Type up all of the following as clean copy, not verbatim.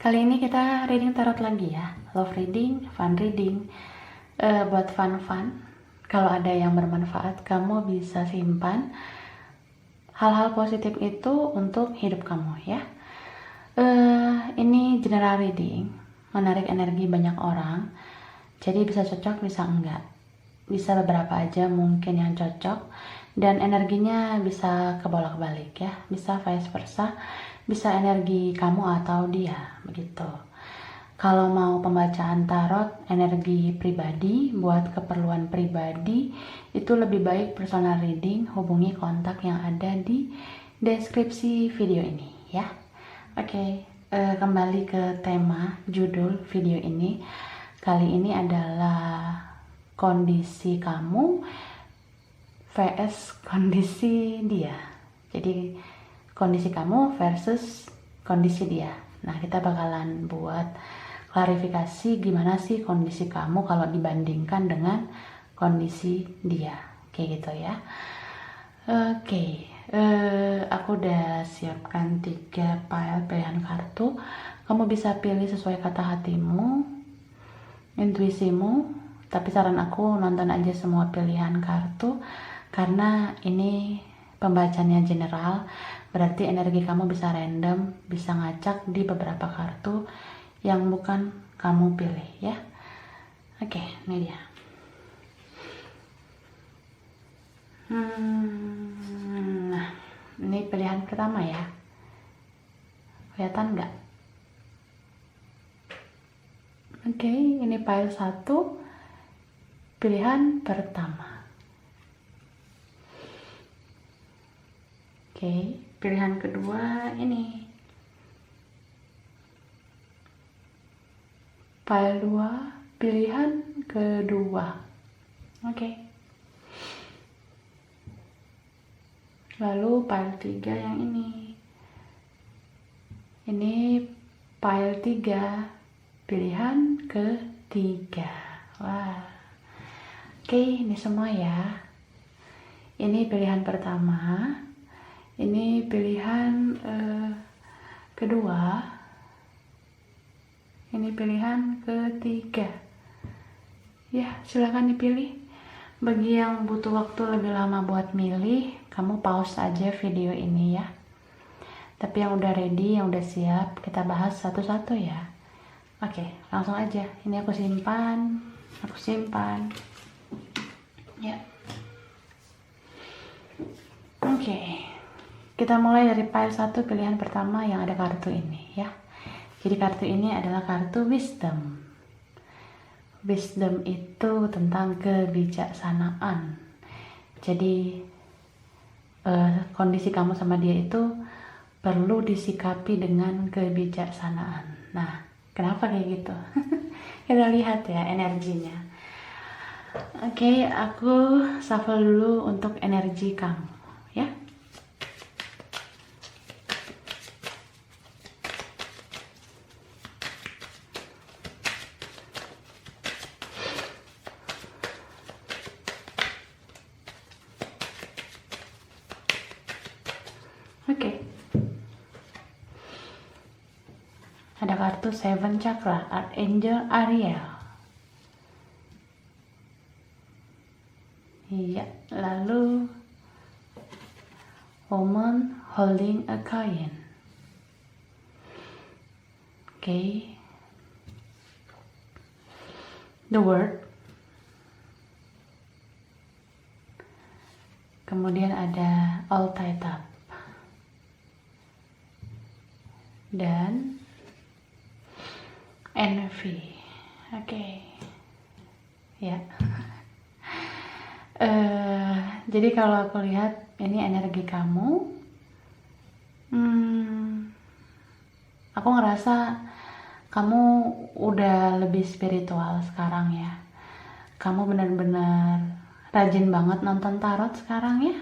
Kali ini kita reading tarot lagi ya. Love reading, fun reading. Buat fun-fun. Kalau ada yang bermanfaat, kamu bisa simpan hal-hal positif itu untuk hidup kamu ya. Ini general reading, menarik energi banyak orang. Jadi bisa cocok, bisa enggak. Bisa beberapa aja mungkin yang cocok. Dan energinya bisa kebolak-balik ya. Bisa vice versa. Bisa energi kamu atau dia, begitu. Kalau mau pembacaan tarot energi pribadi buat keperluan pribadi, itu lebih baik personal reading, hubungi kontak yang ada di deskripsi video ini ya. Oke, kembali ke tema judul video ini. Kali ini adalah kondisi kamu vs kondisi dia. Jadi kondisi kamu versus kondisi dia. Nah, kita bakalan buat klarifikasi gimana sih kondisi kamu kalau dibandingkan dengan kondisi dia. Kayak gitu ya. Oke, aku udah siapkan 3 pile pilihan kartu. Kamu bisa pilih sesuai kata hatimu, intuisimu. Tapi saran aku nonton aja semua pilihan kartu karena ini pembacanya general, berarti energi kamu bisa random, bisa ngacak di beberapa kartu yang bukan kamu pilih ya. Oke, ini dia. Nah, ini pilihan pertama ya. Kelihatan nggak? Oke, ini pile 1, pilihan pertama. Oke, pilihan kedua ini. Pile 2, pilihan kedua. Oke. Lalu pile 3 yang ini. Ini pile 3, pilihan ketiga. Wah. Oke, ini semua ya. Ini pilihan pertama. Ini pilihan kedua. Ini pilihan ketiga. Ya, silakan dipilih. Bagi yang butuh waktu lebih lama buat milih, kamu pause aja video ini ya. Tapi yang udah ready, yang udah siap, kita bahas satu-satu ya. Oke, langsung aja. Ini aku simpan. Ya. Oke. Kita mulai dari pile 1 pilihan pertama yang ada kartu ini ya. Jadi kartu ini adalah kartu wisdom. Wisdom itu tentang kebijaksanaan. Jadi kondisi kamu sama dia itu perlu disikapi dengan kebijaksanaan. Nah, kenapa kayak gitu? Kita lihat ya energinya. Oke, aku shuffle dulu untuk energi kamu ya. Oke. Ada kartu Seven Chakra, Archangel Ariel. Iya, lalu Woman holding a coin. Oke. The Word. Kemudian ada All Tied Up. Dan Envy. Oke. Ya. Jadi kalau aku lihat ini energi kamu, aku ngerasa kamu udah lebih spiritual sekarang ya. Kamu benar-benar rajin banget nonton tarot sekarang ya.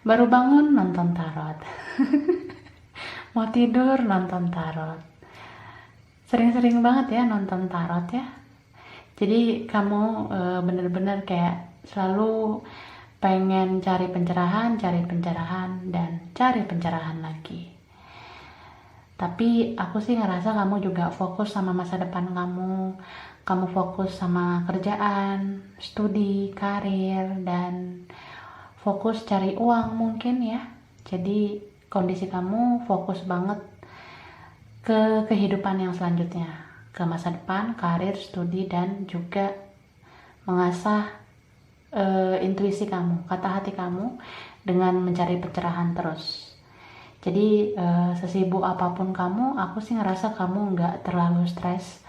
Baru bangun nonton tarot. Mau tidur nonton tarot. Sering-sering banget ya nonton tarot ya. Jadi kamu benar-benar kayak selalu pengen cari pencerahan, dan cari pencerahan lagi. Tapi aku sih ngerasa kamu juga fokus sama masa depan kamu fokus sama kerjaan, studi, karir, dan fokus cari uang mungkin ya. Jadi kondisi kamu fokus banget ke kehidupan yang selanjutnya, ke masa depan, karir, studi, dan juga mengasah intuisi kamu, kata hati kamu dengan mencari pencerahan terus. Jadi sesibuk apapun kamu, aku sih ngerasa kamu nggak terlalu stres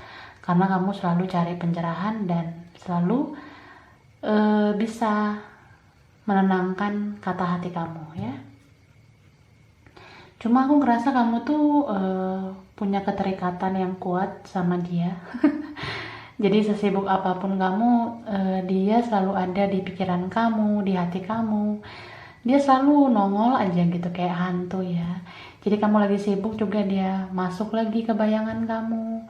karena kamu selalu cari pencerahan dan selalu bisa menenangkan kata hati kamu ya. Cuma aku ngerasa kamu tuh punya keterikatan yang kuat sama dia. Jadi sesibuk apapun kamu, dia selalu ada di pikiran kamu, di hati kamu. Dia selalu nongol aja gitu kayak hantu ya. Jadi kamu lagi sibuk juga dia masuk lagi ke bayangan kamu.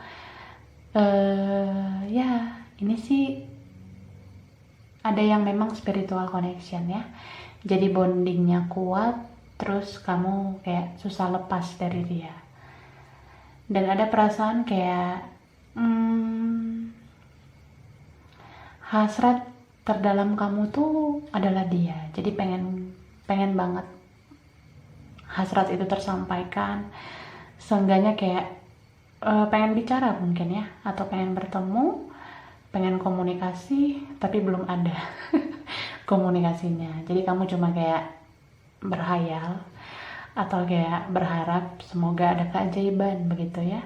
Ya ini sih ada yang memang spiritual connection ya. Jadi bondingnya kuat, terus kamu kayak susah lepas dari dia. Dan ada perasaan kayak hasrat terdalam kamu tuh adalah dia. Jadi pengen banget hasrat itu tersampaikan. Seenggaknya kayak pengen bicara mungkin ya, atau pengen bertemu, pengen komunikasi, tapi belum ada komunikasinya. Jadi kamu cuma kayak berhayal atau kayak berharap semoga ada keajaiban begitu ya,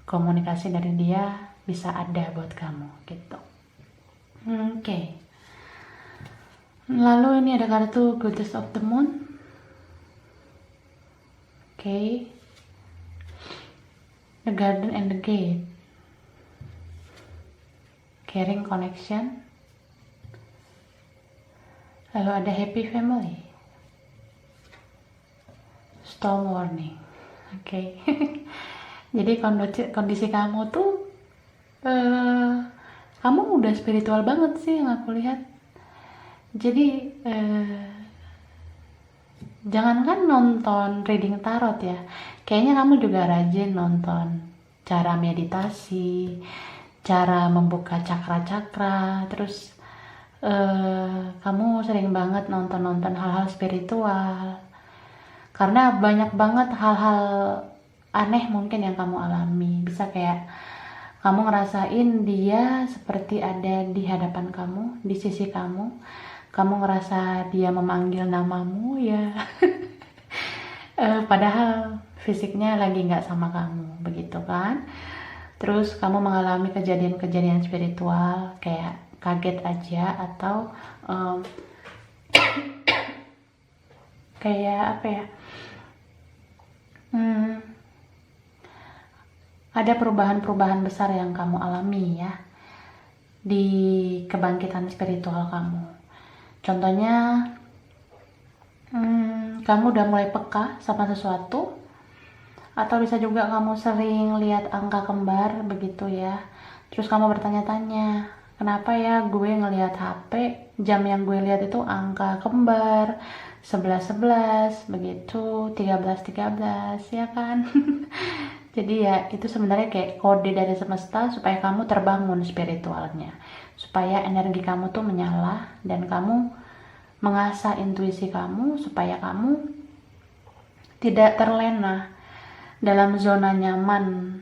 komunikasi dari dia bisa ada buat kamu gitu. Oke. Lalu ini ada kartu Goddess of the Moon. Oke. The Garden and the Gate. Caring Connection. Lalu ada Happy Family. Storm Warning. Oke. Jadi kondisi kamu tuh kamu udah spiritual banget sih yang aku lihat. Jadi jangankan nonton reading tarot ya, kayaknya kamu juga rajin nonton cara meditasi, cara membuka cakra-cakra, terus kamu sering banget nonton hal-hal spiritual. Karena banyak banget hal-hal aneh mungkin yang kamu alami. Bisa kayak kamu ngerasain dia seperti ada di hadapan kamu, di sisi kamu. Kamu ngerasa dia memanggil namamu ya. Padahal fisiknya lagi nggak sama kamu, begitu kan? Terus kamu mengalami kejadian-kejadian spiritual kayak kaget aja atau kayak apa ya? Ada perubahan-perubahan besar yang kamu alami ya di kebangkitan spiritual kamu. Contohnya kamu udah mulai peka sama sesuatu, atau bisa juga kamu sering lihat angka kembar begitu ya. Terus kamu bertanya-tanya, kenapa ya gue ngelihat HP, jam yang gue lihat itu angka kembar 11-11 begitu, 13-13 ya kan. Jadi ya itu sebenarnya kayak kode dari semesta supaya kamu terbangun spiritualnya, supaya energi kamu tuh menyala dan kamu mengasah intuisi kamu supaya kamu tidak terlena dalam zona nyaman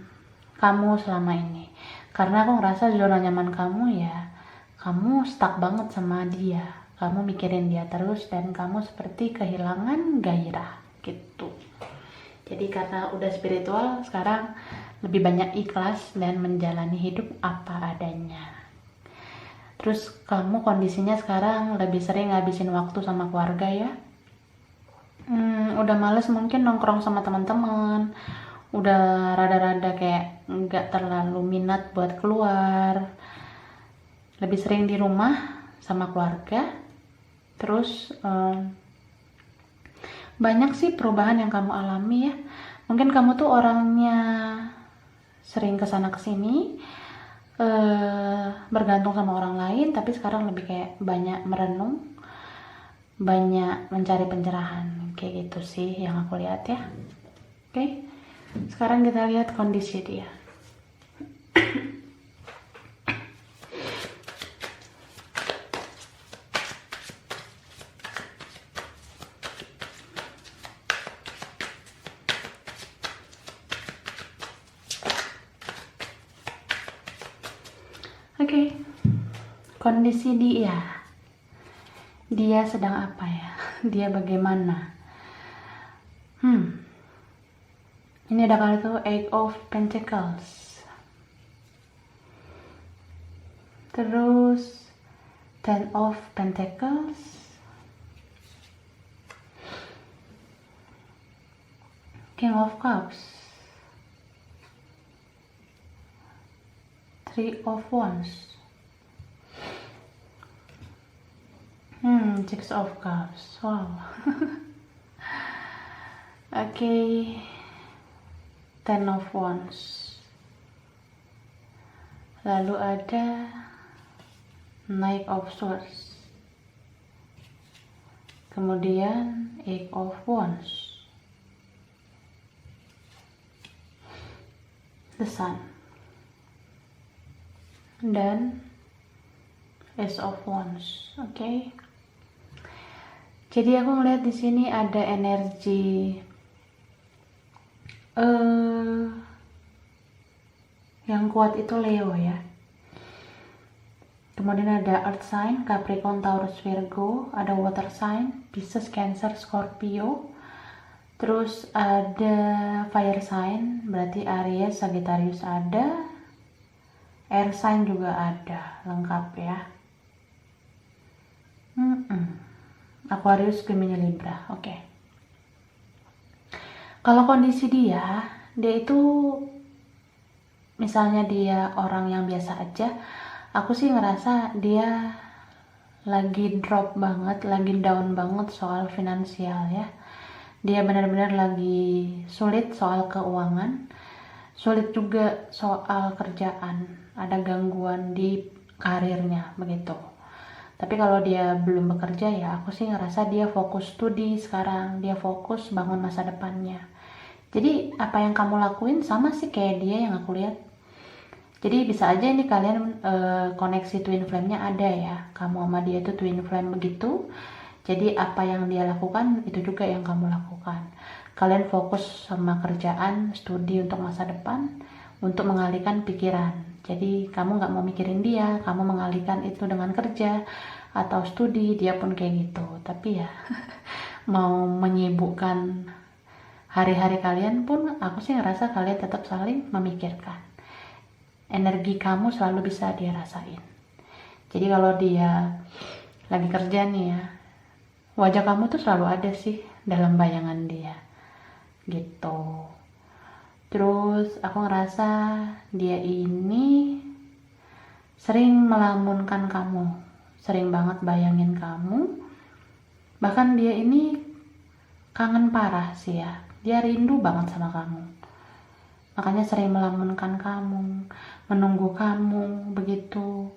kamu selama ini. Karena aku ngerasa zona nyaman kamu ya, kamu stuck banget sama dia, kamu mikirin dia terus dan kamu seperti kehilangan gairah gitu. Jadi karena udah spiritual, sekarang lebih banyak ikhlas dan menjalani hidup apa adanya. Terus kamu kondisinya sekarang lebih sering ngabisin waktu sama keluarga ya. Udah males mungkin nongkrong sama teman-teman. Udah rada-rada kayak nggak terlalu minat buat keluar. Lebih sering di rumah sama keluarga. Terus banyak sih perubahan yang kamu alami ya. Mungkin kamu tuh orangnya sering kesana kesini, bergantung sama orang lain, tapi sekarang lebih kayak banyak merenung, banyak mencari pencerahan, kayak gitu sih yang aku lihat ya. Oke. Sekarang kita lihat kondisi dia. Oke, kondisi dia. Dia sedang apa ya? Dia bagaimana? Ini ada kartu Eight of Pentacles. Terus Ten of Pentacles. King of Cups. Three of Wands. Six of Cups. Wow. Oke. Ten of Wands. Lalu ada Knight of Swords. Kemudian Eight of Wands. The Sun. Dan Ace of Wands. Oke. Jadi aku melihat di sini ada energi yang kuat itu Leo ya. Kemudian ada Earth sign, Capricorn, Taurus, Virgo, ada Water sign, Pisces, Cancer, Scorpio. Terus ada Fire sign, berarti Aries, Sagittarius ada. Air sign juga ada, lengkap ya. Aquarius, Gemini, Libra. Oke. Kalau kondisi dia itu misalnya dia orang yang biasa aja, aku sih ngerasa dia lagi drop banget, lagi down banget soal finansial ya. Dia benar-benar lagi sulit soal keuangan, sulit juga soal kerjaan, ada gangguan di karirnya begitu. Tapi kalau dia belum bekerja ya aku sih ngerasa dia fokus studi sekarang, dia fokus bangun masa depannya. Jadi apa yang kamu lakuin sama sih kayak dia yang aku lihat. Jadi bisa aja ini kalian koneksi twin flame-nya ada ya, kamu sama dia itu twin flame begitu. Jadi apa yang dia lakukan itu juga yang kamu lakukan. Kalian fokus sama kerjaan, studi untuk masa depan, untuk mengalihkan pikiran. Jadi kamu nggak mau mikirin dia, kamu mengalihkan itu dengan kerja atau studi, dia pun kayak gitu. Tapi ya mau menyibukkan hari-hari kalian pun aku sih ngerasa kalian tetap saling memikirkan. Energi kamu selalu bisa dia rasain. Jadi kalau dia lagi kerja nih ya, wajah kamu tuh selalu ada sih dalam bayangan dia gitu. Terus aku ngerasa dia ini sering melamunkan kamu, sering banget bayangin kamu. Bahkan dia ini kangen parah sih ya, dia rindu banget sama kamu. Makanya sering melamunkan kamu, menunggu kamu begitu.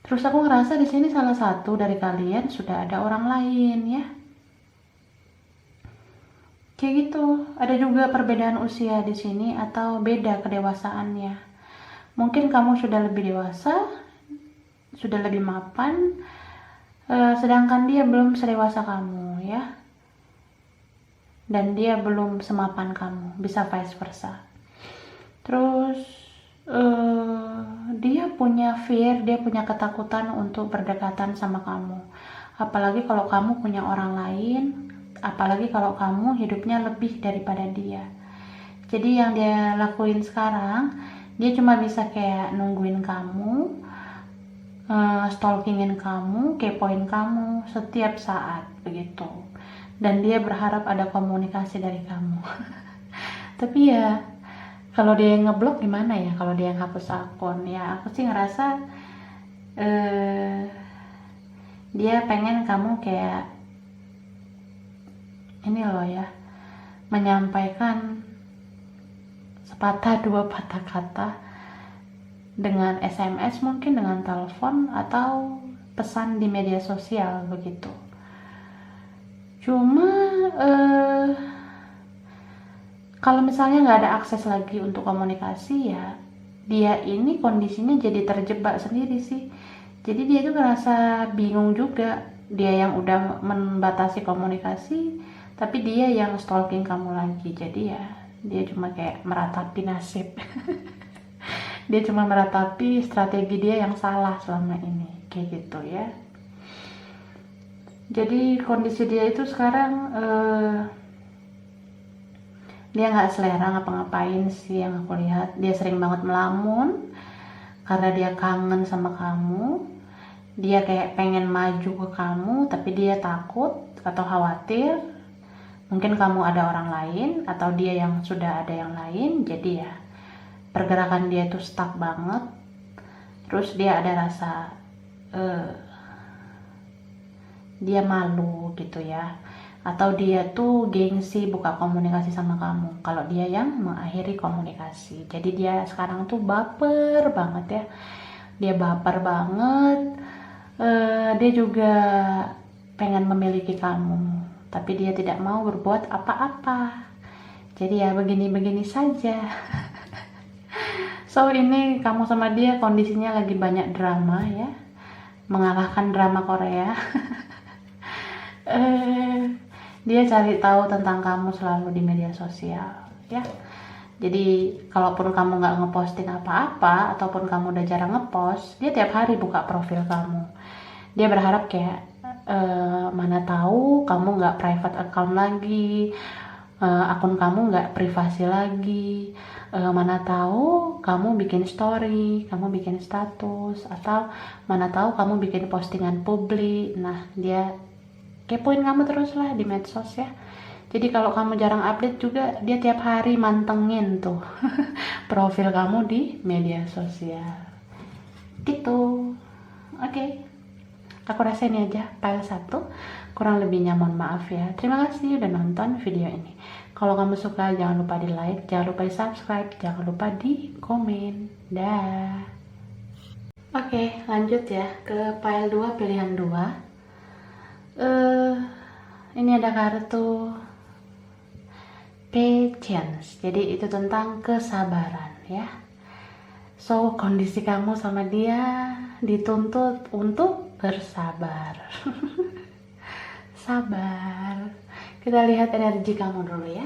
Terus aku ngerasa di sini salah satu dari kalian sudah ada orang lain ya. Kayak gitu. Ada juga perbedaan usia di sini atau beda kedewasaannya. Mungkin kamu sudah lebih dewasa, sudah lebih mapan, sedangkan dia belum sedewasa kamu ya. Dan dia belum semapan kamu, bisa vice versa. Terus dia punya fear, dia punya ketakutan untuk berdekatan sama kamu. Apalagi kalau kamu punya orang lain, apalagi kalau kamu hidupnya lebih daripada dia. Jadi yang dia lakuin sekarang, dia cuma bisa kayak nungguin kamu, stalkingin kamu, kepoin kamu setiap saat begitu. Dan dia berharap ada komunikasi dari kamu. Tapi ya kalau dia yang ngeblok gimana ya, kalau dia yang hapus akun ya, aku sih ngerasa dia pengen kamu kayak ini loh ya, menyampaikan sepatah dua patah kata dengan SMS, mungkin dengan telepon atau pesan di media sosial begitu. Cuma Kalau misalnya nggak ada akses lagi untuk komunikasi, ya dia ini kondisinya jadi terjebak sendiri sih. Jadi dia tuh ngerasa bingung juga. Dia yang udah membatasi komunikasi, tapi dia yang stalking kamu lagi. Jadi ya dia cuma kayak meratapi nasib. Dia cuma meratapi strategi dia yang salah selama ini, kayak gitu ya. Jadi kondisi dia itu sekarang dia nggak selera ngapa-ngapain sih yang aku lihat. Dia sering banget melamun karena dia kangen sama kamu. Dia kayak pengen maju ke kamu, tapi dia takut atau khawatir mungkin kamu ada orang lain atau dia yang sudah ada yang lain. Jadi ya pergerakan dia tuh stuck banget. Terus dia ada rasa dia malu gitu ya, atau dia tuh gengsi buka komunikasi sama kamu kalau dia yang mengakhiri komunikasi. Jadi dia sekarang tuh baper banget ya, dia baper banget. Dia juga pengen memiliki kamu, tapi dia tidak mau berbuat apa-apa. Jadi ya begini-begini saja. So ini kamu sama dia kondisinya lagi banyak drama ya, mengalahkan drama Korea. Dia cari tahu tentang kamu selalu di media sosial ya. Jadi kalaupun kamu nggak ngeposting apa-apa ataupun kamu udah jarang ngepost, dia tiap hari buka profil kamu. Dia berharap kayak mana tahu kamu nggak private account lagi, akun kamu nggak privasi lagi, mana tahu kamu bikin story, kamu bikin status, atau mana tahu kamu bikin postingan publik. Nah dia kepoin kamu terus lah di medsos ya. Jadi kalau kamu jarang update juga, dia tiap hari mantengin tuh profil kamu di media sosial gitu. Oke. Aku rasa ini aja file 1, kurang lebihnya mohon maaf ya. Terima kasih udah nonton video ini. Kalau kamu suka jangan lupa di like, jangan lupa di subscribe, jangan lupa di komen. Dah. Oke, lanjut ya ke file 2 pilihan 2. Ini ada kartu patience, jadi itu tentang kesabaran ya. So kondisi kamu sama dia dituntut untuk bersabar. Sabar. Kita lihat energi kamu dulu ya.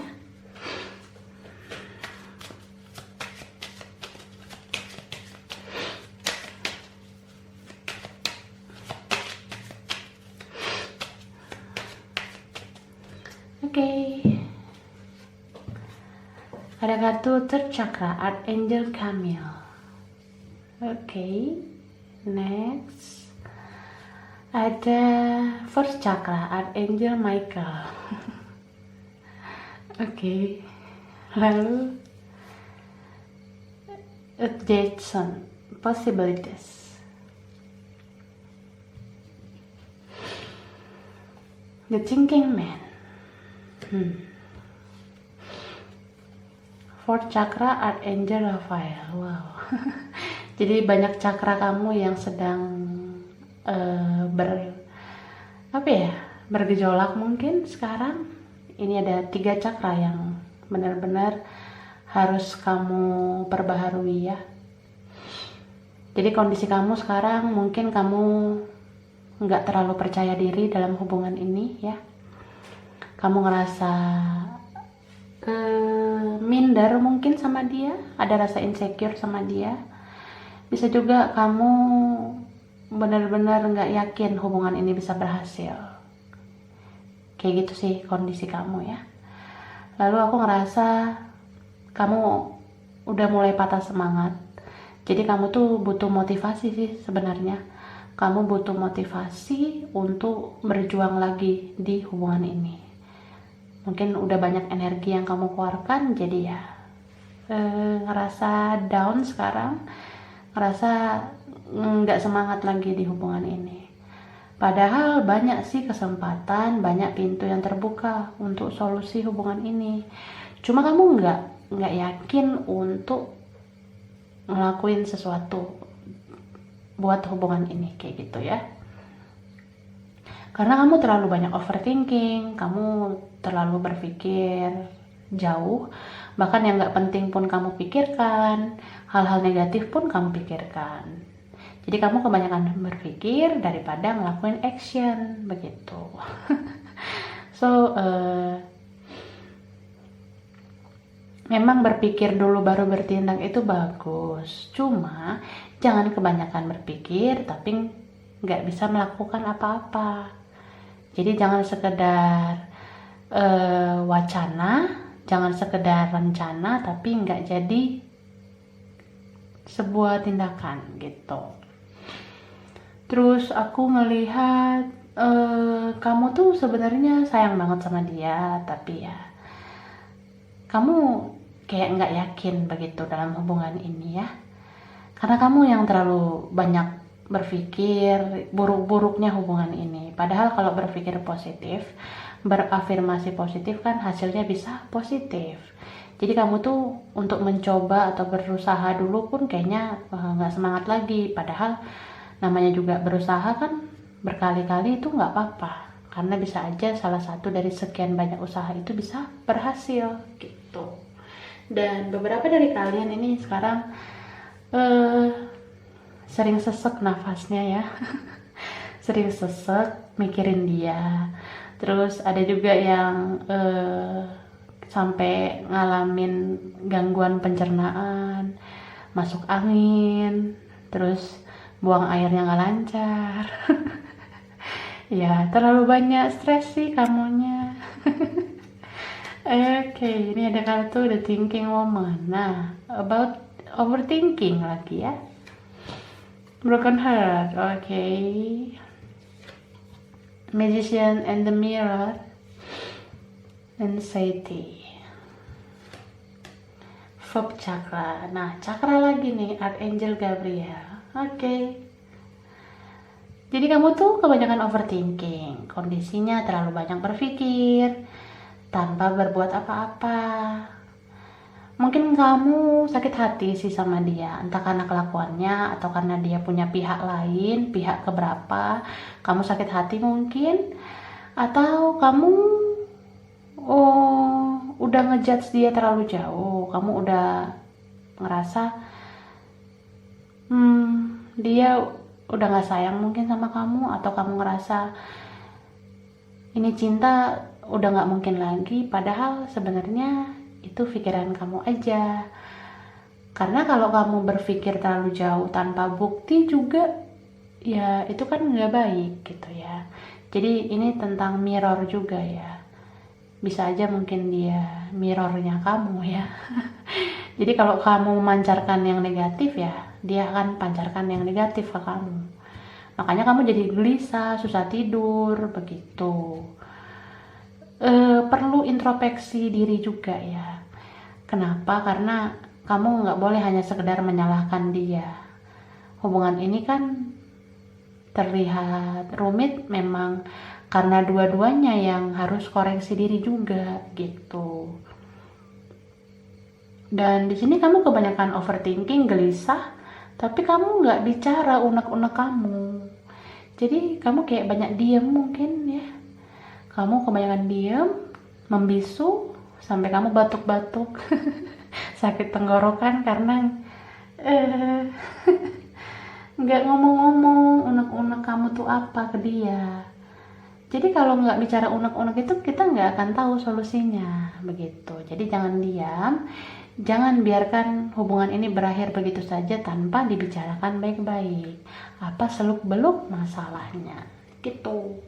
Oke. Ada kartu third chakra, Archangel Camille. Oke. Next. Ada first chakra, Archangel Michael. Oke. Lalu Jason, possibilities. The thinking man. Fourth chakra, Archangel Raphael. Wow. Jadi banyak chakra kamu yang sedang bergejolak mungkin sekarang. Ini ada 3 chakra yang benar-benar harus kamu perbaharui ya. Jadi kondisi kamu sekarang mungkin kamu nggak terlalu percaya diri dalam hubungan ini ya. Kamu ngerasa minder mungkin sama dia, ada rasa insecure sama dia. Bisa juga kamu benar-benar nggak yakin hubungan ini bisa berhasil. Kayak gitu sih kondisi kamu ya. Lalu aku ngerasa kamu udah mulai patah semangat. Jadi kamu tuh butuh motivasi sih sebenarnya. Kamu butuh motivasi untuk berjuang lagi di hubungan ini. Mungkin udah banyak energi yang kamu keluarkan, jadi ya ngerasa down sekarang, ngerasa nggak semangat lagi di hubungan ini. Padahal banyak sih kesempatan, banyak pintu yang terbuka untuk solusi hubungan ini. Cuma kamu nggak yakin untuk ngelakuin sesuatu buat hubungan ini kayak gitu ya. Karena kamu terlalu banyak overthinking, kamu terlalu berpikir jauh, Bahkan yang nggak penting pun kamu pikirkan, hal-hal negatif pun kamu pikirkan. Jadi kamu kebanyakan berpikir daripada ngelakuin action, begitu. So, memang berpikir dulu baru bertindak itu bagus. Cuma, jangan kebanyakan berpikir tapi nggak bisa melakukan apa-apa. Jadi jangan sekedar wacana, jangan sekedar rencana tapi nggak jadi sebuah tindakan gitu. Terus aku ngelihat kamu tuh sebenarnya sayang banget sama dia, tapi ya kamu kayak nggak yakin begitu dalam hubungan ini ya, karena kamu yang terlalu banyak berpikir buruk-buruknya hubungan ini. Padahal kalau berpikir positif, berafirmasi positif kan hasilnya bisa positif. Jadi kamu tuh untuk mencoba atau berusaha dulu pun kayaknya nggak semangat lagi. Padahal namanya juga berusaha kan berkali-kali itu nggak apa-apa. Karena bisa aja salah satu dari sekian banyak usaha itu bisa berhasil gitu. Dan beberapa dari kalian ini sekarang sering sesek nafasnya ya. Sering sesek mikirin dia. Terus ada juga yang sampai ngalamin gangguan pencernaan, masuk angin, terus buang airnya nggak lancar. Ya, terlalu banyak stres sih kamunya. Oke, ini ada kartu The Thinking Woman. Nah, about overthinking lagi ya. Broken Heart, oke. Magician and the Mirror. Anxiety. Fourth Chakra. Nah, chakra lagi nih, Archangel Gabriel. Oke. Jadi kamu tuh kebanyakan overthinking. Kondisinya terlalu banyak berpikir tanpa berbuat apa-apa. Mungkin kamu sakit hati sih sama dia, entah karena kelakuannya atau karena dia punya pihak lain, pihak keberapa. Kamu sakit hati mungkin, atau kamu udah ngejudge dia terlalu jauh. Kamu udah ngerasa dia udah gak sayang mungkin sama kamu, atau kamu ngerasa ini cinta udah gak mungkin lagi. Padahal sebenarnya itu pikiran kamu aja. Karena kalau kamu berpikir terlalu jauh tanpa bukti juga, ya itu kan nggak baik gitu ya. Jadi ini tentang mirror juga ya. Bisa aja mungkin dia mirrornya kamu ya. Jadi kalau kamu memancarkan yang negatif ya, dia akan pancarkan yang negatif ke kamu. Makanya kamu jadi gelisah, susah tidur, begitu. Perlu introspeksi diri juga ya. Kenapa? Karena kamu nggak boleh hanya sekedar menyalahkan dia. Hubungan ini kan terlihat rumit memang karena dua-duanya yang harus koreksi diri juga gitu. Dan di sini kamu kebanyakan overthinking, gelisah, tapi kamu nggak bicara unek-unek kamu. Jadi kamu kayak banyak diem mungkin ya. Kamu kebanyakan diem, membisu, sampai kamu batuk-batuk. Sakit tenggorokan karena nggak ngomong-ngomong unek-unek kamu tuh apa ke dia. Jadi kalau nggak bicara unek-unek itu kita nggak akan tahu solusinya begitu. Jadi jangan diam, jangan biarkan hubungan ini berakhir begitu saja tanpa dibicarakan baik-baik. Apa seluk-beluk masalahnya gitu.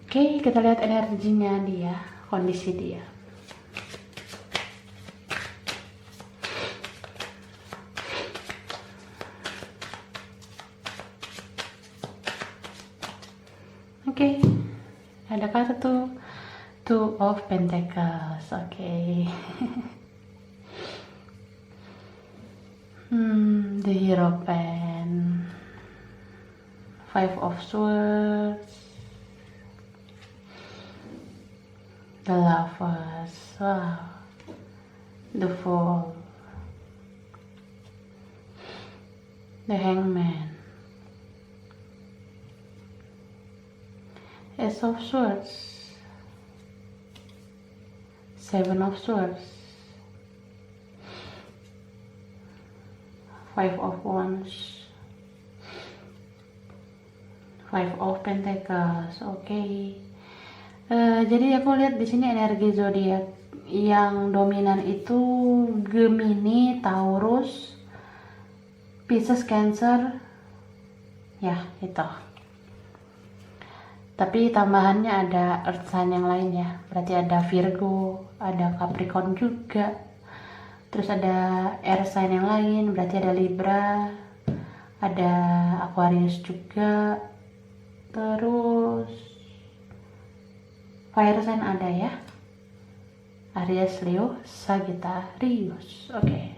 Oke, kita lihat energinya dia, kondisi dia. Oke, ada kartu Two of Pentacles. Oke. The Hierophant, Five of Swords, The Lovers, wow, The Fool, The Hangman, Ace of Swords, Seven of Swords, Five of Wands, Five of Pentacles. Oke. Jadi aku lihat di sini energi zodiak yang dominan itu Gemini, Taurus, Pisces, Cancer. Ya, itu. Tapi tambahannya ada earth sign yang lain ya. Berarti ada Virgo, ada Capricorn juga. Terus ada air sign yang lain, berarti ada Libra, ada Aquarius juga. Terus fire sign ada ya. Aries, Leo, Sagittarius. Oke.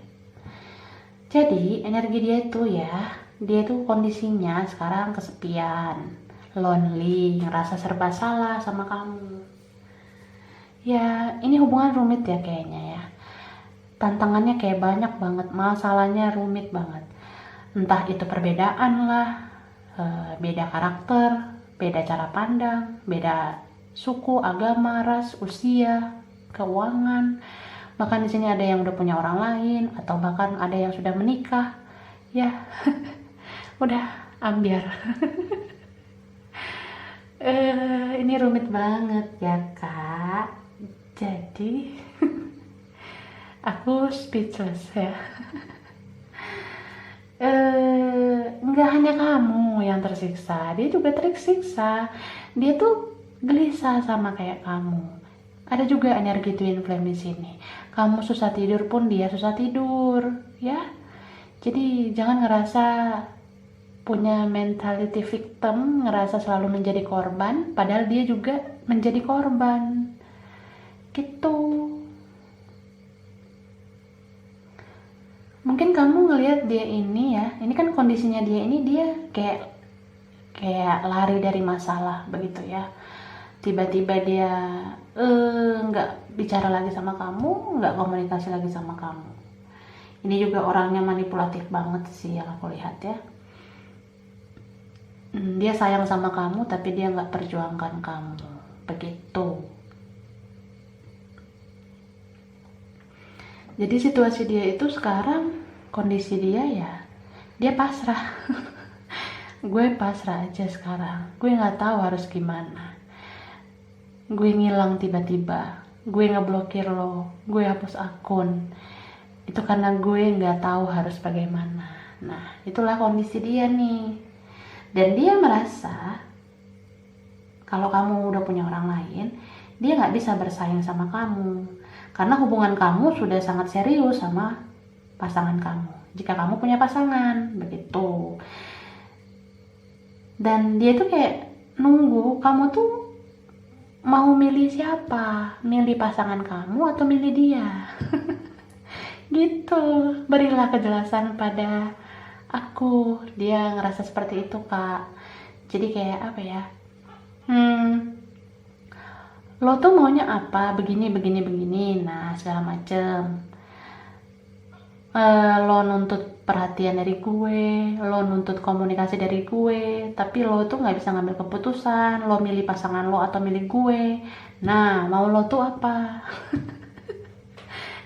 Jadi energi dia itu kondisinya sekarang kesepian, lonely, ngerasa serba salah sama kamu. Ya, ini hubungan rumit ya kayaknya ya. Tantangannya kayak banyak banget, masalahnya rumit banget. Entah itu perbedaan lah, beda karakter, beda cara pandang, beda suku, agama, ras, usia, keuangan. Bahkan di sini ada yang udah punya orang lain, atau bahkan ada yang sudah menikah. Ya, udah ambiar. Ini rumit banget ya kak. Jadi aku speechless ya. Nggak hanya kamu yang tersiksa, dia juga tersiksa. Dia tuh gelisah sama kayak kamu. Ada juga energi twin flame di sini. Kamu susah tidur pun dia susah tidur, ya. Jadi jangan ngerasa punya mentality victim, ngerasa selalu menjadi korban, padahal dia juga menjadi korban. Gitu. Mungkin kamu ngelihat dia ini ya, ini kan kondisinya dia kayak lari dari masalah begitu ya. Tiba-tiba dia nggak bicara lagi sama kamu, nggak komunikasi lagi sama kamu. Ini juga orangnya manipulatif banget sih yang aku lihat ya. Dia sayang sama kamu tapi dia nggak perjuangkan kamu, begitu. Jadi situasi dia itu sekarang, kondisi dia ya, dia pasrah. Gue pasrah aja sekarang, gue nggak tahu harus gimana. Gue ngilang tiba-tiba, gue ngeblokir lo, gue hapus akun. Itu karena gue nggak tahu harus bagaimana. Nah, itulah kondisi dia nih. Dan dia merasa kalau kamu udah punya orang lain, dia nggak bisa bersaing sama kamu. Karena hubungan kamu sudah sangat serius sama pasangan kamu. Jika kamu punya pasangan, begitu. Dan dia tuh kayak nunggu kamu tuh mau milih siapa, milih pasangan kamu atau milih dia. Gitu. Berilah kejelasan pada aku. Dia ngerasa seperti itu kak. Jadi kayak apa ya, lo tuh maunya apa, begini. Nah segala macem. Lo nuntut perhatian dari gue, lo nuntut komunikasi dari gue, tapi lo tuh nggak bisa ngambil keputusan. Lo milih pasangan lo atau milih gue. Nah, mau lo tuh apa?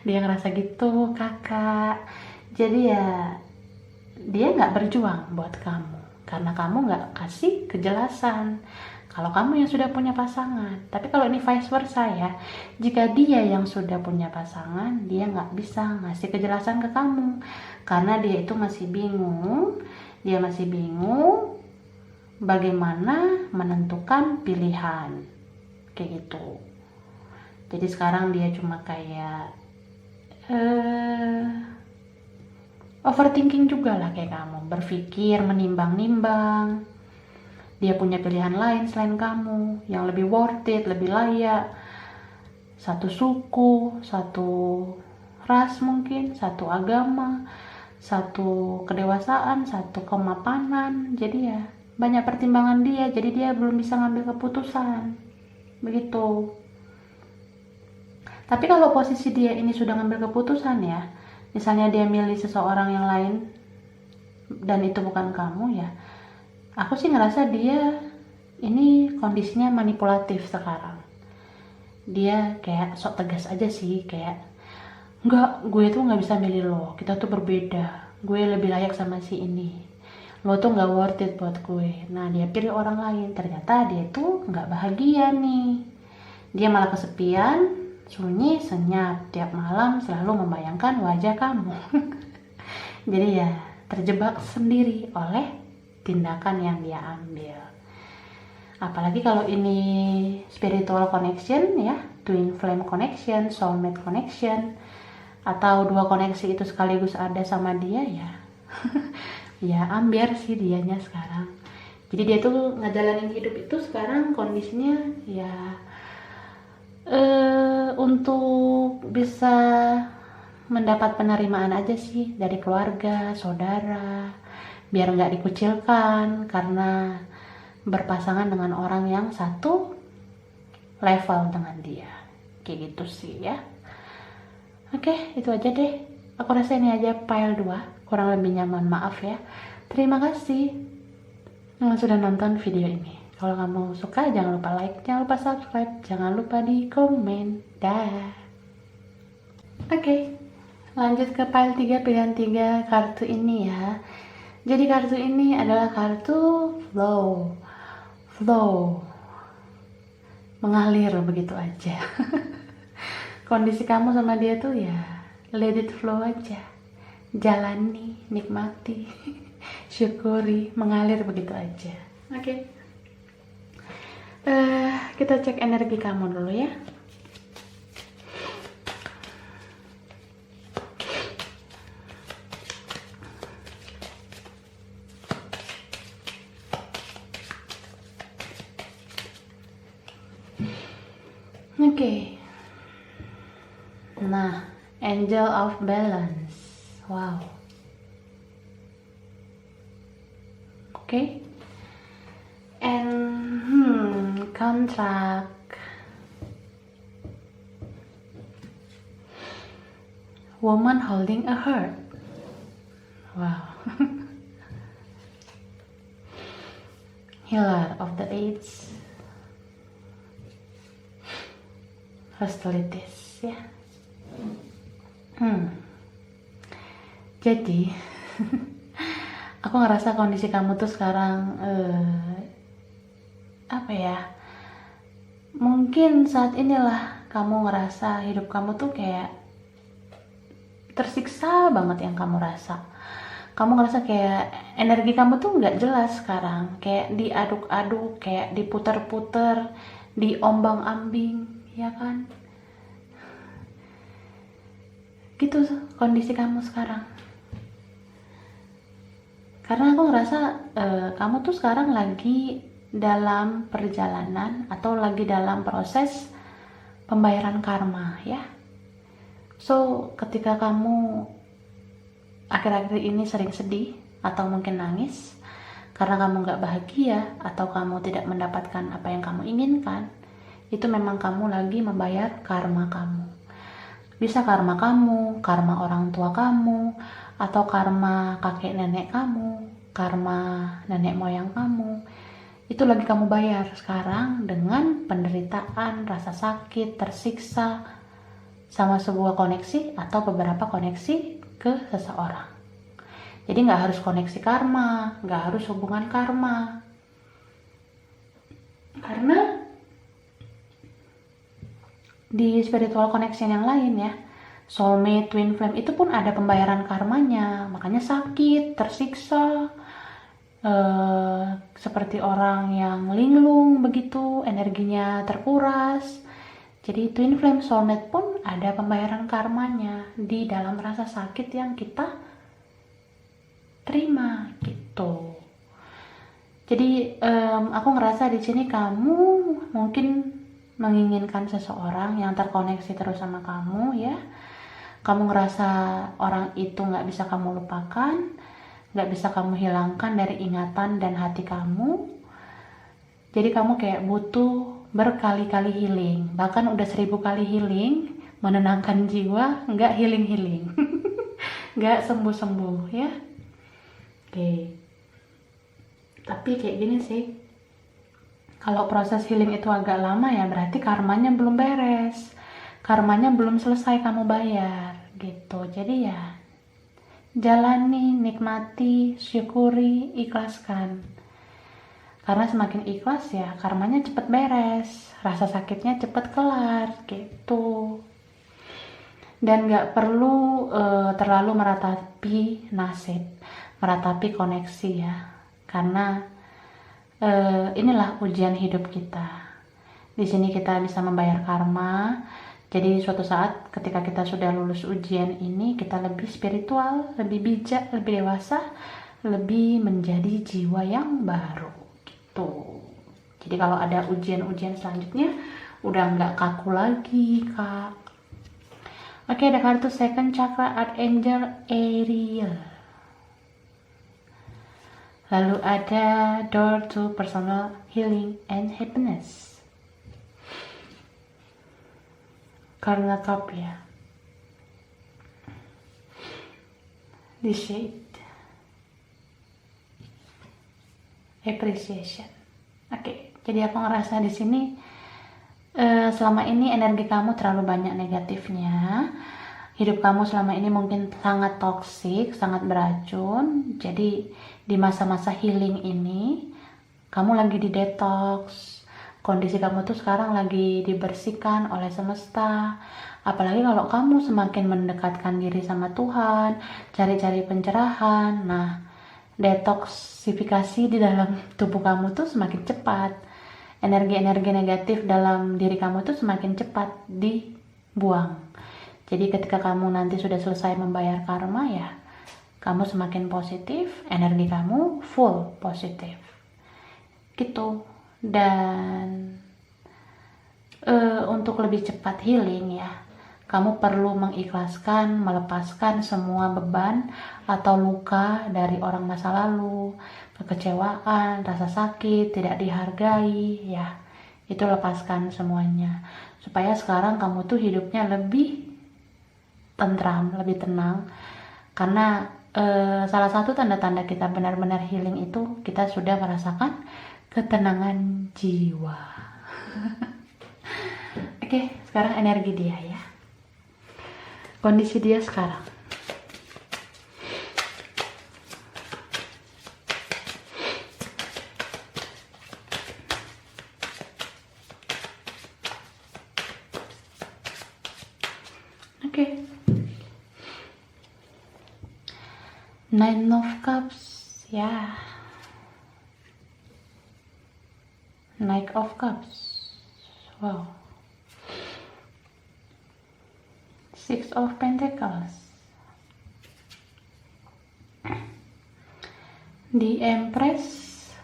Dia ngerasa gitu kakak. Jadi ya dia nggak berjuang buat kamu karena kamu nggak kasih kejelasan kalau kamu yang sudah punya pasangan. Tapi kalau ini vice versa ya, jika dia yang sudah punya pasangan, dia nggak bisa ngasih kejelasan ke kamu karena dia itu masih bingung. Dia masih bingung bagaimana menentukan pilihan kayak gitu. Jadi sekarang dia cuma kayak overthinking juga lah kayak kamu, berpikir menimbang-nimbang. Dia punya pilihan lain selain kamu yang lebih worth it, lebih layak. Satu suku, satu ras mungkin, satu agama, satu kedewasaan, satu kemapanan. Jadi ya banyak pertimbangan dia, jadi dia belum bisa ngambil keputusan. Begitu. Tapi kalau posisi dia ini sudah ngambil keputusan ya, misalnya dia milih seseorang yang lain dan itu bukan kamu ya, aku sih ngerasa dia ini kondisinya manipulatif sekarang. dia kayak sok tegas aja sih, kayak enggak, gue tuh nggak bisa milih lo, kita tuh berbeda, gue lebih layak sama si ini, lo tuh nggak worth it buat gue. Nah dia pilih orang lain, ternyata dia tuh nggak bahagia nih, dia malah kesepian, sunyi, senyap, tiap malam selalu membayangkan wajah kamu. Jadi ya terjebak sendiri oleh tindakan yang dia ambil. Apalagi kalau ini spiritual connection ya, twin flame connection, soulmate connection, atau dua koneksi itu sekaligus ada sama dia ya. Ya ambiar sih dianya sekarang. Jadi dia tuh ngejalanin hidup itu sekarang kondisinya ya untuk bisa mendapat penerimaan aja sih dari keluarga, saudara, biar nggak dikucilkan karena berpasangan dengan orang yang satu level dengan dia. Kayak gitu sih ya. Oke, itu aja deh. Aku rasa ini aja pile 2, kurang lebihnya mohon maaf ya. Terima kasih yang sudah nonton video ini. Kalau kamu suka jangan lupa like, jangan lupa subscribe, jangan lupa di komen. Dah. Oke, lanjut ke pile 3, pilihan 3 kartu ini ya. Jadi kartu ini adalah kartu flow. Flow. Mengalir begitu aja. Kondisi kamu sama dia tuh ya let it flow aja. Jalani, nikmati, syukuri, mengalir begitu aja. Oke. Kita cek energi kamu dulu ya. Oke. Nah, Angel of Balance. Wow. Oke. And contract. Woman holding a heart. Wow. Healer of the Age. Hostilities ya. Jadi aku ngerasa kondisi kamu tuh sekarang apa ya, mungkin saat inilah kamu ngerasa hidup kamu tuh kayak tersiksa banget yang kamu rasa. Kamu ngerasa kayak energi kamu tuh nggak jelas sekarang, kayak diaduk-aduk, kayak diputer-puter, diombang-ambing, ya kan? Gitu kondisi kamu sekarang. Karena aku ngerasa kamu tuh sekarang lagi dalam perjalanan atau lagi dalam proses pembayaran karma ya. So ketika kamu akhir-akhir ini sering sedih atau mungkin nangis karena kamu gak bahagia atau kamu tidak mendapatkan apa yang kamu inginkan, itu memang kamu lagi membayar karma kamu. Bisa karma kamu, karma orang tua kamu, atau karma kakek nenek kamu, karma nenek moyang kamu. Itu lagi kamu bayar sekarang dengan penderitaan, rasa sakit, tersiksa sama sebuah koneksi atau beberapa koneksi ke seseorang. Jadi nggak harus koneksi karma, nggak harus hubungan karma. Karena di spiritual connection yang lain ya, soulmate, twin flame itu pun ada pembayaran karmanya, makanya sakit, tersiksa, seperti orang yang linglung begitu, energinya terkuras. Jadi twin flame, soulmate pun ada pembayaran karmanya di dalam rasa sakit yang kita terima gitu. Jadi aku ngerasa di sini kamu mungkin menginginkan seseorang yang terkoneksi terus sama kamu ya. Kamu ngerasa orang itu gak bisa kamu lupakan, gak bisa kamu hilangkan dari ingatan dan hati kamu. Jadi kamu kayak butuh berkali-kali healing, bahkan udah 1000 kali healing, menenangkan jiwa, gak healing-healing. Gak sembuh-sembuh ya. Oke. Tapi kayak gini sih, Kalau proses healing itu agak lama ya berarti karmanya belum beres, karmanya belum selesai kamu bayar gitu. Jadi ya jalani, nikmati, syukuri, ikhlaskan. Karena semakin ikhlas ya karmanya cepet beres, rasa sakitnya cepet kelar gitu. Dan gak perlu terlalu meratapi nasib, meratapi koneksi ya. Karena inilah ujian hidup kita. Di sini kita bisa membayar karma. Jadi suatu saat ketika kita sudah lulus ujian ini, kita lebih spiritual, lebih bijak, lebih dewasa, lebih menjadi jiwa yang baru gitu. Jadi kalau ada ujian-ujian selanjutnya udah nggak kaku lagi, Kak. Oke, ada kartu second chakra Archangel Ariel. Lalu ada door to personal healing and happiness. Cornucopia. The shade. Appreciation. Oke, jadi aku ngerasa di sini selama ini energi kamu terlalu banyak negatifnya. Hidup kamu selama ini mungkin sangat toksik, sangat beracun. Jadi di masa-masa healing ini kamu lagi di detox. Kondisi kamu tuh sekarang lagi dibersihkan oleh semesta. Apalagi kalau kamu semakin mendekatkan diri sama Tuhan, cari-cari pencerahan. Nah, detoksifikasi di dalam tubuh kamu tuh semakin cepat. Energi-energi negatif dalam diri kamu tuh semakin cepat dibuang. Jadi ketika kamu nanti sudah selesai membayar karma ya, kamu semakin positif, energi kamu full positif. Gitu. Dan untuk lebih cepat healing ya, kamu perlu mengikhlaskan, melepaskan semua beban atau luka dari orang masa lalu, kekecewaan, rasa sakit, tidak dihargai ya. Itu lepaskan semuanya. Supaya sekarang kamu tuh hidupnya lebih tentram, lebih tenang. Karena salah satu tanda-tanda kita benar-benar healing itu kita sudah merasakan ketenangan jiwa. Oke, sekarang energi dia ya. Kondisi dia sekarang. Oke. Nine of Cups, ya. Knight of Cups, wow. Six of Pentacles, the Empress,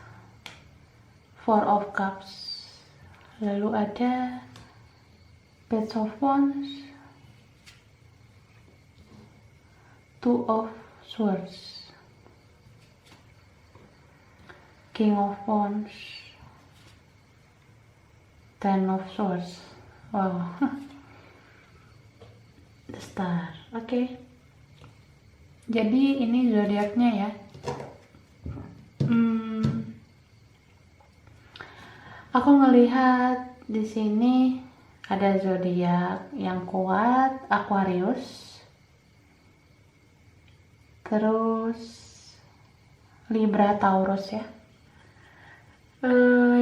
Four of Cups, lalu ada Page of Wands, Two of Swords, King of Wands, Ten of Swords, wow. The Star, oke. Jadi ini zodiaknya ya. Aku ngelihat di sini ada zodiak yang kuat, Aquarius. Terus Libra, Taurus ya.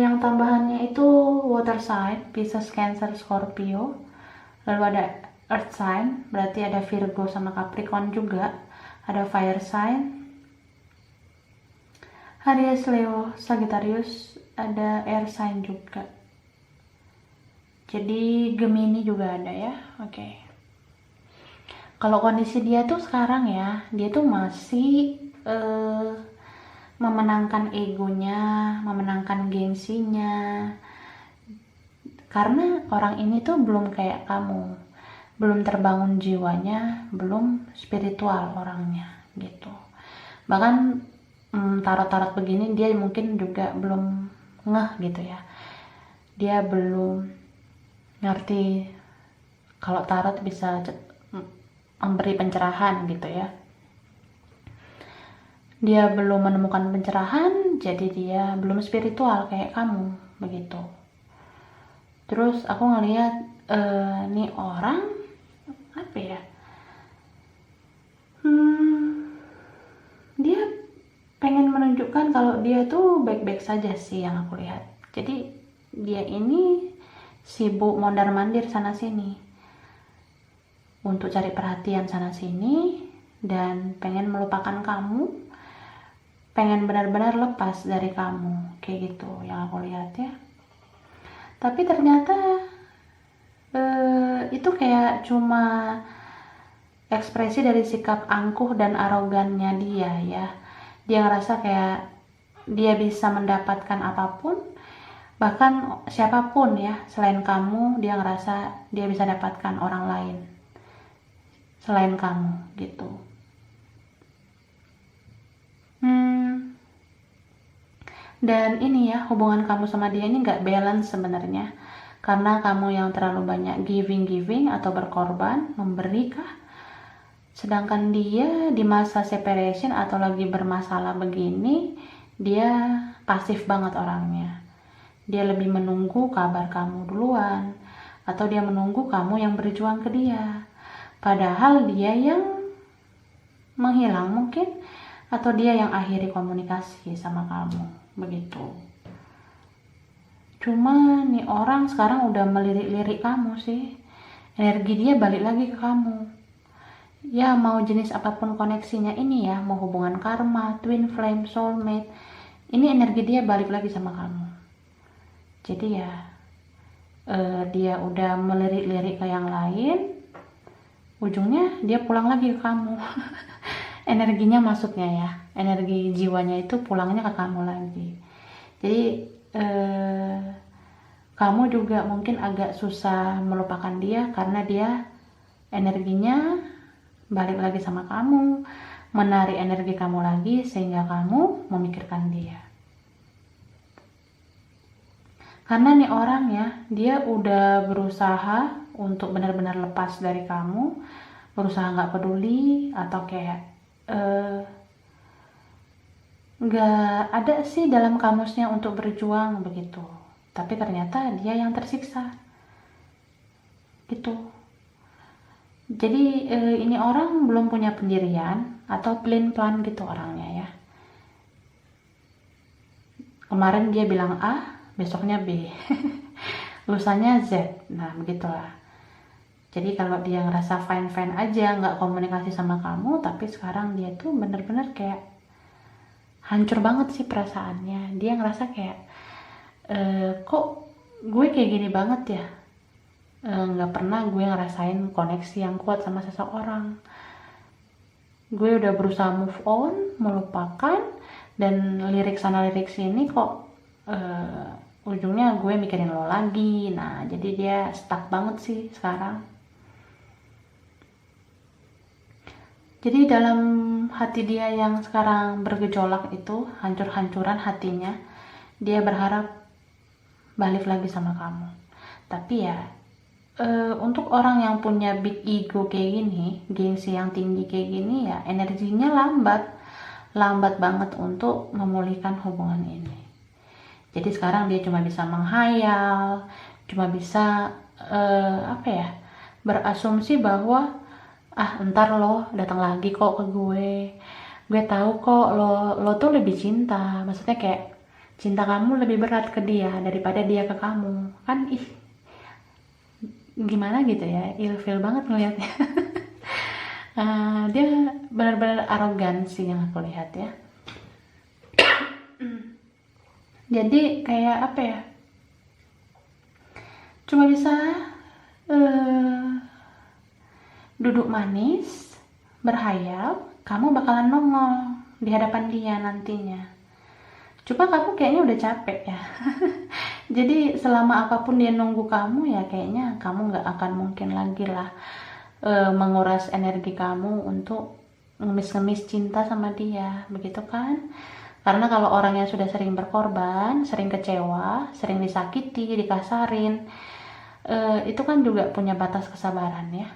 Yang tambahannya itu water sign, Pisces, Cancer, Scorpio. Lalu ada earth sign, berarti ada Virgo sama Capricorn juga. Ada fire sign, Aries, Leo, Sagittarius. Ada air sign juga. Jadi Gemini juga ada ya. Oke. Kalau kondisi dia tuh sekarang ya, dia tuh masih memenangkan egonya, memenangkan gengsinya. Karena orang ini tuh belum kayak kamu, belum terbangun jiwanya, belum spiritual orangnya gitu. Bahkan tarot-tarot begini dia mungkin juga belum ngeh gitu ya. Dia belum ngerti kalau tarot bisa memberi pencerahan gitu ya. Dia belum menemukan pencerahan, jadi dia belum spiritual kayak kamu begitu. Terus aku ngelihat nih orang apa ya, dia pengen menunjukkan kalau dia tuh baik-baik saja sih yang aku lihat. Jadi dia ini sibuk mondar-mandir sana sini untuk cari perhatian sana sini dan pengen melupakan kamu, pengen benar-benar lepas dari kamu, kayak gitu yang aku lihat ya. Tapi ternyata itu kayak cuma ekspresi dari sikap angkuh dan arogannya dia ya. Dia ngerasa kayak dia bisa mendapatkan apapun, bahkan siapapun ya selain kamu. Dia ngerasa dia bisa dapatkan orang lain selain kamu gitu. Dan ini ya, hubungan kamu sama dia ini gak balance sebenarnya, karena kamu yang terlalu banyak giving atau berkorban, memberikah, sedangkan dia di masa separation atau lagi bermasalah begini, dia pasif banget orangnya. Dia lebih menunggu kabar kamu duluan, atau dia menunggu kamu yang berjuang ke dia, padahal dia yang menghilang mungkin, atau dia yang akhiri komunikasi sama kamu, begitu. Cuma nih orang sekarang udah melirik-lirik kamu sih, energi dia balik lagi ke kamu. Ya mau jenis apapun koneksinya ini ya, mau hubungan karma, twin flame, soulmate, ini energi dia balik lagi sama kamu. Jadi ya dia udah melirik-lirik ke yang lain, ujungnya dia pulang lagi ke kamu. Energinya maksudnya ya, energi jiwanya itu pulangnya ke kamu lagi. Jadi kamu juga mungkin agak susah melupakan dia karena dia energinya balik lagi sama kamu, menarik energi kamu lagi sehingga kamu memikirkan dia. Karena nih orang ya, dia udah berusaha untuk benar-benar lepas dari kamu, berusaha nggak peduli atau kayak nggak ada sih dalam kamusnya untuk berjuang begitu. Tapi ternyata dia yang tersiksa gitu. Jadi ini orang belum punya pendirian atau plan gitu orangnya ya. Kemarin dia bilang A, besoknya B, lusanya Z. Nah begitulah. Jadi kalau dia ngerasa fine aja, nggak komunikasi sama kamu, tapi sekarang dia tuh bener-bener kayak hancur banget sih perasaannya. Dia ngerasa kayak kok gue kayak gini banget ya, nggak pernah gue ngerasain koneksi yang kuat sama seseorang. Gue udah berusaha move on, melupakan, dan lirik sana lirik sini kok ujungnya gue mikirin lo lagi. Nah jadi dia stuck banget sih sekarang. Jadi dalam hati dia yang sekarang bergejolak itu, hancur-hancuran hatinya, dia berharap balik lagi sama kamu. Tapi ya untuk orang yang punya big ego kayak gini, gengsi yang tinggi kayak gini ya, energinya lambat banget untuk memulihkan hubungan ini. Jadi sekarang dia cuma bisa menghayal, cuma bisa berasumsi bahwa ntar lo datang lagi kok ke gue tahu kok lo tuh lebih cinta, maksudnya kayak cinta kamu lebih berat ke dia daripada dia ke kamu kan. Gimana gitu ya, ilfil banget ngeliatnya. Dia benar-benar arogan sih yang aku lihat ya. Jadi kayak apa ya, cuma bisa duduk manis, berhayal, kamu bakalan nongol di hadapan dia nantinya. Coba kamu kayaknya udah capek ya. Jadi selama apapun dia nunggu kamu ya kayaknya kamu gak akan mungkin lagi lah menguras energi kamu untuk ngemis-ngemis cinta sama dia, begitu kan? Karena kalau orangnya sudah sering berkorban, sering kecewa, sering disakiti, dikasarin, itu kan juga punya batas kesabaran ya.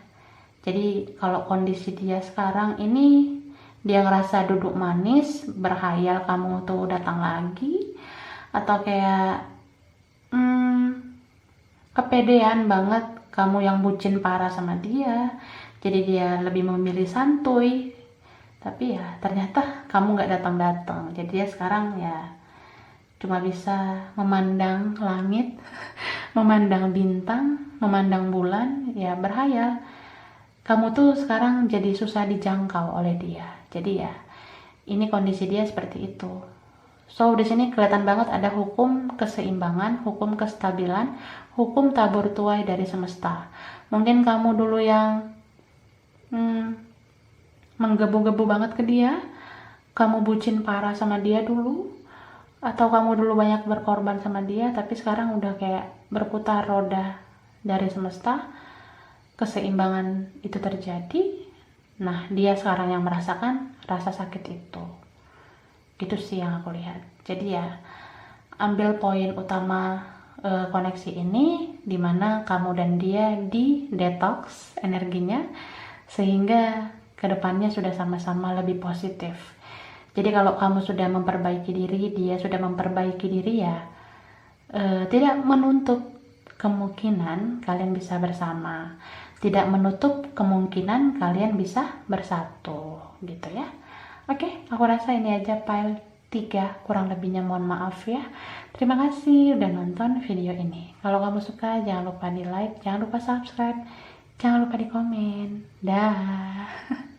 Jadi kalau kondisi dia sekarang ini, dia ngerasa duduk manis, berhayal kamu tuh datang lagi, atau kayak kepedean banget kamu yang bucin parah sama dia, jadi dia lebih memilih santuy. Tapi ya ternyata kamu nggak datang-datang, jadi dia sekarang ya cuma bisa memandang langit, memandang bintang, memandang bulan, ya berhayal. Kamu tuh sekarang jadi susah dijangkau oleh dia. Jadi ya, ini kondisi dia seperti itu. So, di sini kelihatan banget ada hukum keseimbangan, hukum kestabilan, hukum tabur tuai dari semesta. Mungkin kamu dulu yang menggebu-gebu banget ke dia, kamu bucin parah sama dia dulu, atau kamu dulu banyak berkorban sama dia, tapi sekarang udah kayak berputar roda dari semesta, keseimbangan itu terjadi. Nah, dia sekarang yang merasakan rasa sakit itu. Gitu sih yang aku lihat. Jadi ya, ambil poin utama koneksi ini, dimana kamu dan dia di detox energinya, sehingga kedepannya sudah sama-sama lebih positif. Jadi kalau kamu sudah memperbaiki diri, dia sudah memperbaiki diri, ya tidak menutup kemungkinan kalian bisa bersama, tidak menutup kemungkinan kalian bisa bersatu, gitu ya. Oke, aku rasa ini aja file 3, kurang lebihnya mohon maaf ya. Terima kasih udah nonton video ini. Kalau kamu suka jangan lupa di like, jangan lupa subscribe, jangan lupa di komen. Dah.